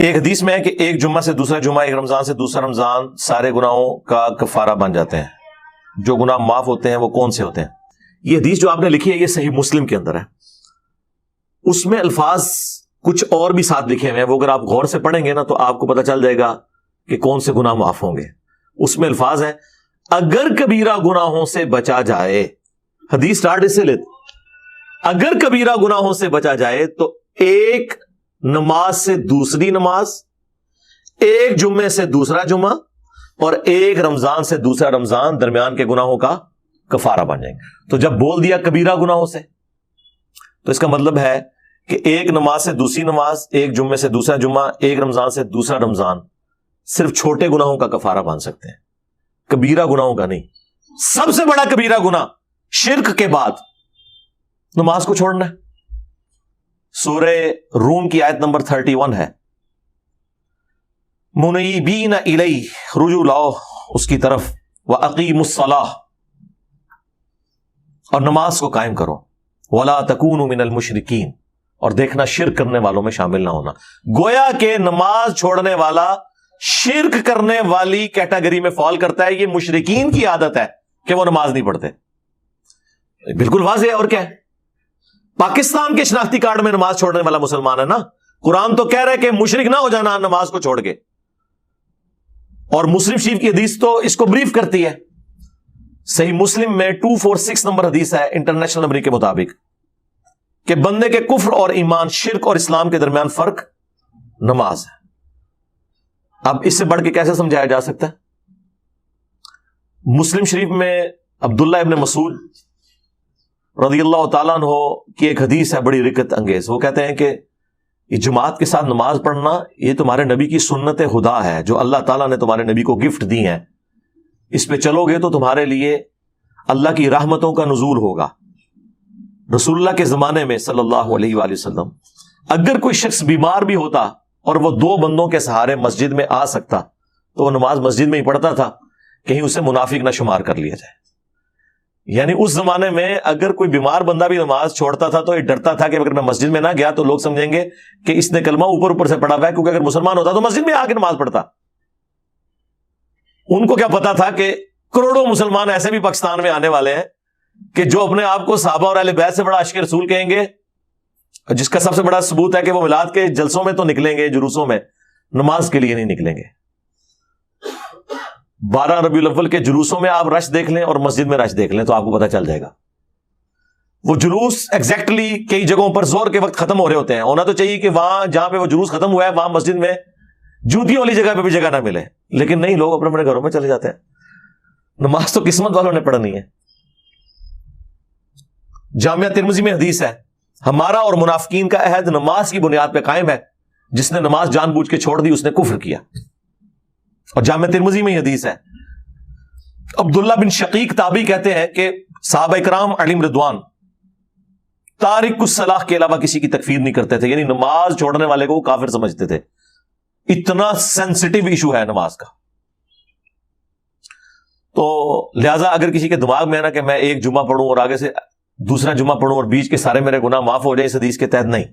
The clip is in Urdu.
ایک حدیث میں ہے کہ ایک جمعہ سے دوسرا جمعہ، ایک رمضان سے دوسرا رمضان سارے گناہوں کا کفارہ بن جاتے ہیں۔ جو گناہ معاف ہوتے ہیں وہ کون سے ہوتے ہیں؟ یہ حدیث جو آپ نے لکھی ہے یہ صحیح مسلم کے اندر ہے، اس میں الفاظ کچھ اور بھی ساتھ لکھے ہوئے ہیں، وہ اگر آپ غور سے پڑھیں گے نا تو آپ کو پتہ چل جائے گا کہ کون سے گناہ معاف ہوں گے۔ اس میں الفاظ ہیں اگر کبیرہ گناہوں سے بچا جائے، حدیث سٹارٹ اس سے لیتے، اگر کبیرہ گناہوں سے بچا جائے تو ایک نماز سے دوسری نماز، ایک جمعے سے دوسرا جمعہ اور ایک رمضان سے دوسرا رمضان درمیان کے گناہوں کا کفارہ بن جائیں گے۔ تو جب بول دیا کبیرہ گناہوں سے تو اس کا مطلب ہے کہ ایک نماز سے دوسری نماز، ایک جمعے سے دوسرا جمعہ، ایک رمضان سے دوسرا رمضان صرف چھوٹے گناہوں کا کفارہ بن سکتے ہیں، کبیرہ گناہوں کا نہیں۔ سب سے بڑا کبیرہ گناہ شرک کے بعد نماز کو چھوڑنا ہے۔ سورہ روم کی آیت نمبر 31 ہے، منیبین الیہ، رجوع لاؤ اس کی طرف، وَأَقِیمُوا الصَّلَاةَ، اور نماز کو قائم کرو، وَلَا تَكُونُوا مِنَ الْمُشْرِكِينَ، اور دیکھنا شرک کرنے والوں میں شامل نہ ہونا۔ گویا کہ نماز چھوڑنے والا شرک کرنے والی کیٹیگری میں فال کرتا ہے۔ یہ مشرکین کی عادت ہے کہ وہ نماز نہیں پڑھتے، بالکل واضح ہے۔ اور کیا ہے؟ پاکستان کے شناختی کارڈ میں نماز چھوڑنے والا مسلمان ہے نا، قرآن تو کہہ رہا ہے کہ مشرک نہ ہو جانا نماز کو چھوڑ کے، اور مسلم شریف کی حدیث تو اس کو بریف کرتی ہے۔ صحیح مسلم میں 246 نمبر حدیث ہے انٹرنیشنل نمبر کے مطابق کہ بندے کے کفر اور ایمان، شرک اور اسلام کے درمیان فرق نماز ہے۔ اب اس سے بڑھ کے کیسے سمجھایا جا سکتا ہے؟ مسلم شریف میں عبداللہ ابن مسعود رضی اللہ تعالیٰ عنہ کی ایک حدیث ہے بڑی رکت انگیز۔ وہ کہتے ہیں کہ یہ جماعت کے ساتھ نماز پڑھنا یہ تمہارے نبی کی سنت خدا ہے جو اللہ تعالیٰ نے تمہارے نبی کو گفٹ دی ہیں، اس پہ چلو گے تو تمہارے لیے اللہ کی رحمتوں کا نزول ہوگا۔ رسول اللہ کے زمانے میں صلی اللہ علیہ وآلہ وسلم اگر کوئی شخص بیمار بھی ہوتا اور وہ دو بندوں کے سہارے مسجد میں آ سکتا تو وہ نماز مسجد میں ہی پڑھتا تھا، کہیں اسے منافق نہ شمار کر لیا جائے۔ یعنی اس زمانے میں اگر کوئی بیمار بندہ بھی نماز چھوڑتا تھا تو یہ ڈرتا تھا کہ اگر میں مسجد میں نہ گیا تو لوگ سمجھیں گے کہ اس نے کلمہ اوپر سے پڑھا ہوا ہے، کیونکہ اگر مسلمان ہوتا تو مسجد میں آ کے نماز پڑھتا۔ ان کو کیا پتا تھا کہ کروڑوں مسلمان ایسے بھی پاکستان میں آنے والے ہیں کہ جو اپنے آپ کو صحابہ اور اہل بیت سے بڑا عاشق رسول کہیں گے، جس کا سب سے بڑا ثبوت ہے کہ وہ میلاد کے جلسوں میں تو نکلیں گے، جلوسوں میں، نماز کے لیے نہیں نکلیں گے۔ 12 ربیع الاول کے جلوسوں میں آپ رش دیکھ لیں اور مسجد میں رش دیکھ لیں تو آپ کو پتہ چل جائے گا۔ وہ جلوس ایگزیکٹلی کئی جگہوں پر زور کے وقت ختم ہو رہے ہوتے ہیں، ہونا تو چاہیے کہ وہاں جہاں پہ وہ جلوس ختم ہوا ہے وہاں مسجد میں جوتیوں والی جگہ پہ بھی جگہ نہ ملے، لیکن نہیں، لوگ اپنے اپنے گھروں میں چلے جاتے ہیں۔ نماز تو قسمت والوں نے پڑھنی ہے۔ جامعہ ترمذی میں حدیث ہے، ہمارا اور منافقین کا عہد نماز کی بنیاد پہ قائم ہے، جس نے نماز جان بوجھ کے چھوڑ دی اس نے کفر کیا۔ اور جامعہ ترمذی میں یہ حدیث ہے، عبداللہ بن شقیق تابعی کہتے ہیں کہ صحابہ کرام علیہم رضوان تارک الصلاۃ کے علاوہ کسی کی تکفیر نہیں کرتے تھے، یعنی نماز چھوڑنے والے کو وہ کافر سمجھتے تھے۔ اتنا سینسٹیو ایشو ہے نماز کا۔ تو لہذا اگر کسی کے دماغ میں ہے نا کہ میں ایک جمعہ پڑھوں اور آگے سے دوسرا جمعہ پڑھوں اور بیچ کے سارے میرے گناہ معاف ہو جائیں، اس حدیث کے تحت نہیں۔